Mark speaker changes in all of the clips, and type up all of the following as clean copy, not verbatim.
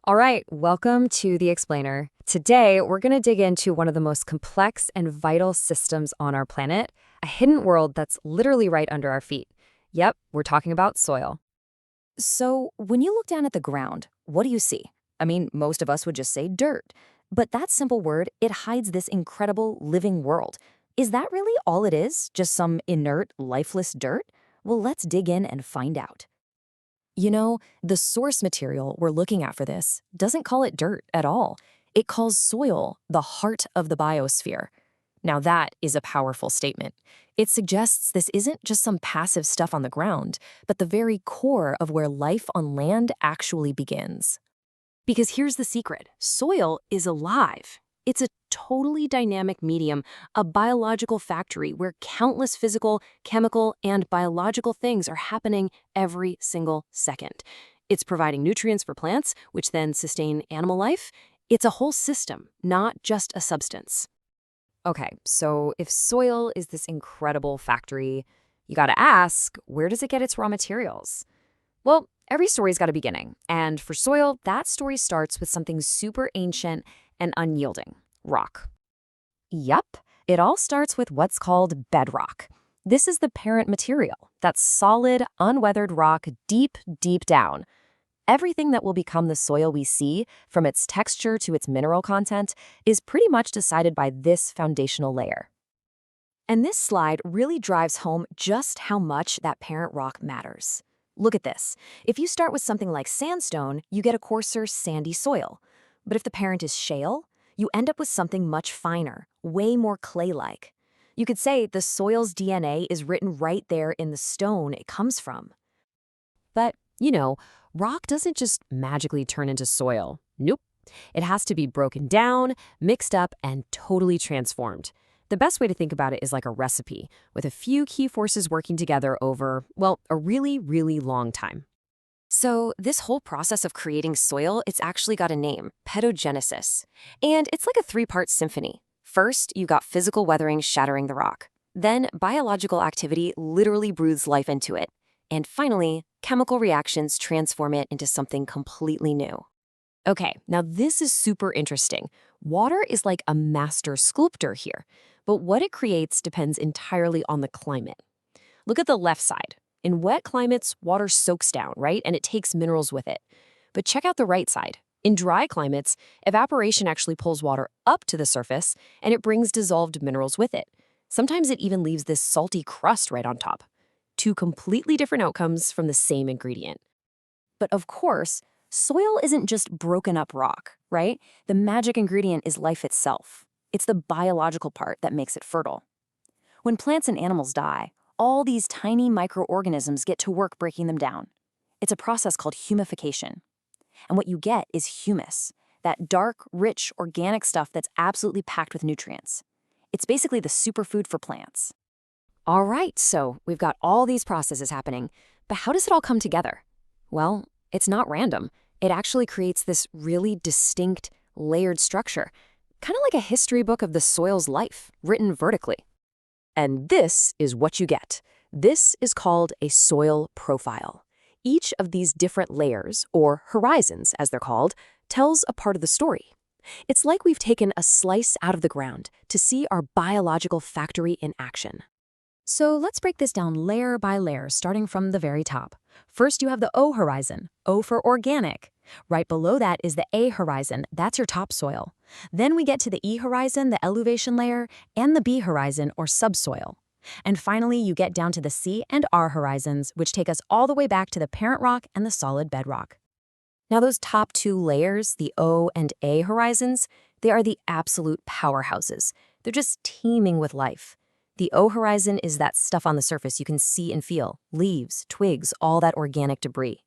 Speaker 1: All right, welcome to The Explainer. Today, we're going to dig into one of the most complex and vital systems on our planet, a hidden world that's literally right under our feet. Yep, we're talking about soil.
Speaker 2: So, when you look down at the ground, what do you see? I mean, most of us would just say dirt. But that simple word, it hides this incredible living world. Is that really all it is? Just some inert, lifeless dirt? Well, let's dig in and find out. The source material we're looking at for this doesn't call it dirt at all. It calls soil the heart of the biosphere. Now, that is a powerful statement. It suggests this isn't just some passive stuff on the ground, but the very core of where life on land actually begins. Because here's the secret. Soil is alive. It's a totally dynamic medium, a biological factory where countless physical, chemical, and biological things are happening every single second. It's providing nutrients for plants, which then sustain animal life. It's a whole system, not just a substance.
Speaker 1: Okay, so if soil is this incredible factory, you got to ask, where does it get its raw materials? Well, every story's got a beginning, and for soil, that story starts with something super ancient and unyielding: rock.
Speaker 2: Yup, it all starts with what's called bedrock. This is the parent material, that's solid, unweathered rock deep, deep down. Everything that will become the soil we see, from its texture to its mineral content, is pretty much decided by this foundational layer. And this slide really drives home just how much that parent rock matters. Look at this. If you start with something like sandstone, you get a coarser, sandy soil. But if the parent is shale, you end up with something much finer, way more clay-like. You could say the soil's DNA is written right there in the stone it comes from.
Speaker 1: But, rock doesn't just magically turn into soil. Nope. It has to be broken down, mixed up, and totally transformed. The best way to think about it is like a recipe, with a few key forces working together over, well, a really, really long time.
Speaker 2: So this whole process of creating soil, it's actually got a name: pedogenesis. And it's like a three-part symphony. First, you got physical weathering shattering the rock. Then, biological activity literally breathes life into it. And finally, chemical reactions transform it into something completely new. Okay, now this is super interesting. Water is like a master sculptor here, but what it creates depends entirely on the climate. Look at the left side. In wet climates, water soaks down, right? And it takes minerals with it. But check out the right side. In dry climates, evaporation actually pulls water up to the surface, and it brings dissolved minerals with it. Sometimes it even leaves this salty crust right on top. Two completely different outcomes from the same ingredient. But of course, soil isn't just broken up rock, right? The magic ingredient is life itself. It's the biological part that makes it fertile. When plants and animals die, all these tiny microorganisms get to work breaking them down. It's a process called humification. And what you get is humus, that dark, rich, organic stuff that's absolutely packed with nutrients. It's basically the superfood for plants.
Speaker 1: All right, so we've got all these processes happening, but how does it all come together? Well, it's not random. It actually creates this really distinct, layered structure, kind of like a history book of the soil's life, written vertically.
Speaker 2: And this is what you get. This is called a soil profile. Each of these different layers, or horizons as they're called, tells a part of the story. It's like we've taken a slice out of the ground to see our biological factory in action. So let's break this down layer by layer, starting from the very top. First, you have the O horizon, O for organic. Right below that is the A horizon, that's your topsoil. Then we get to the E horizon, the elevation layer, and the B horizon, or subsoil. And finally, you get down to the C and R horizons, which take us all the way back to the parent rock and the solid bedrock. Now those top two layers, the O and A horizons, they are the absolute powerhouses. They're just teeming with life. The O horizon is that stuff on the surface you can see and feel: leaves, twigs, all that organic debris.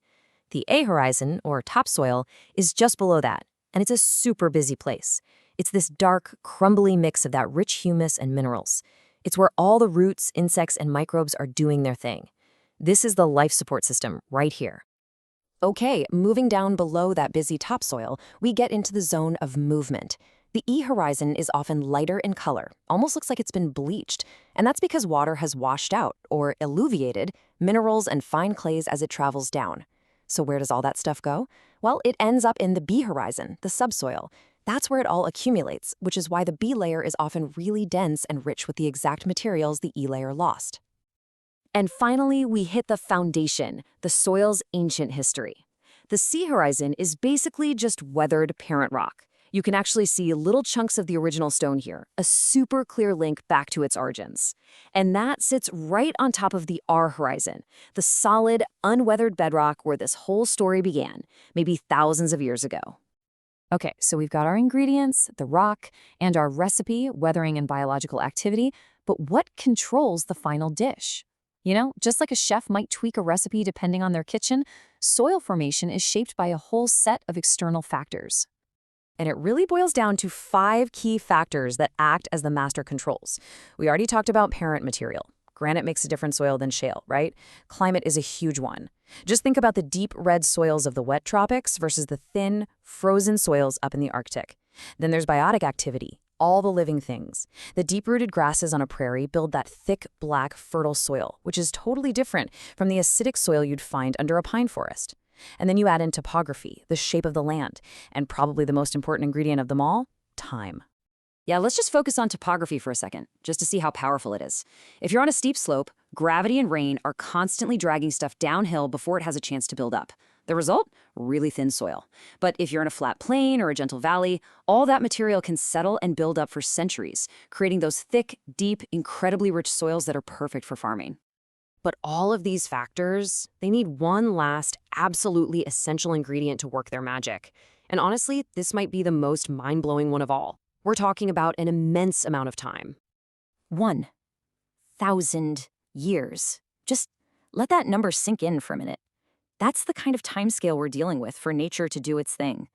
Speaker 2: The A horizon, or topsoil, is just below that, and it's a super busy place. It's this dark, crumbly mix of that rich humus and minerals. It's where all the roots, insects, and microbes are doing their thing. This is the life support system right here. Okay, moving down below that busy topsoil, we get into the zone of movement. The E horizon is often lighter in color, almost looks like it's been bleached, and that's because water has washed out, or alluviated, minerals and fine clays as it travels down. So where does all that stuff go? Well, it ends up in the B horizon, the subsoil. That's where it all accumulates, which is why the B layer is often really dense and rich with the exact materials the E layer lost. And finally, we hit the foundation, the soil's ancient history. The C horizon is basically just weathered parent rock. You can actually see little chunks of the original stone here, a super clear link back to its origins. And that sits right on top of the R horizon, the solid, unweathered bedrock where this whole story began, maybe thousands of years ago. Okay, so we've got our ingredients, the rock, and our recipe, weathering and biological activity, but what controls the final dish? You know, just like a chef might tweak a recipe depending on their kitchen, soil formation is shaped by a whole set of external factors. And it really boils down to 5 key factors that act as the master controls. We already talked about parent material. Granite makes a different soil than shale, right? Climate is a huge one. Just think about the deep red soils of the wet tropics versus the thin, frozen soils up in the Arctic. Then there's biotic activity, all the living things. The deep-rooted grasses on a prairie build that thick, black, fertile soil, which is totally different from the acidic soil you'd find under a pine forest. And then you add in topography, the shape of the land, and probably the most important ingredient of them all, time.
Speaker 1: Yeah, let's just focus on topography for a second, just to see how powerful it is. If you're on a steep slope, gravity and rain are constantly dragging stuff downhill before it has a chance to build up. The result? Really thin soil. But if you're in a flat plain or a gentle valley, all that material can settle and build up for centuries, creating those thick, deep, incredibly rich soils that are perfect for farming. But all of these factors, they need one last, absolutely essential ingredient to work their magic. And honestly, this might be the most mind-blowing one of all. We're talking about an immense amount of time.
Speaker 3: 1,000 years. Just let that number sink in for a minute. That's the kind of timescale we're dealing with for nature to do its thing.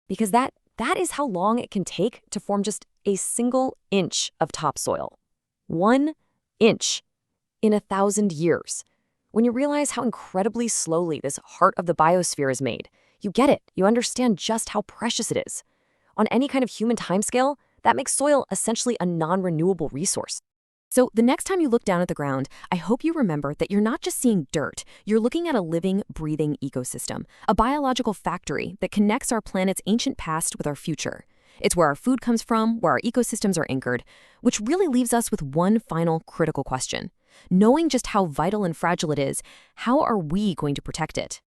Speaker 2: Because that is how long it can take to form just a single inch of topsoil. 1 inch in 1,000 years. When you realize how incredibly slowly this heart of the biosphere is made, you get it. You understand just how precious it is. On any kind of human timescale, that makes soil essentially a non-renewable resource. So the next time you look down at the ground, I hope you remember that you're not just seeing dirt. You're looking at a living, breathing ecosystem, a biological factory that connects our planet's ancient past with our future. It's where our food comes from, where our ecosystems are anchored, which really leaves us with one final critical question. Knowing just how vital and fragile it is, how are we going to protect it?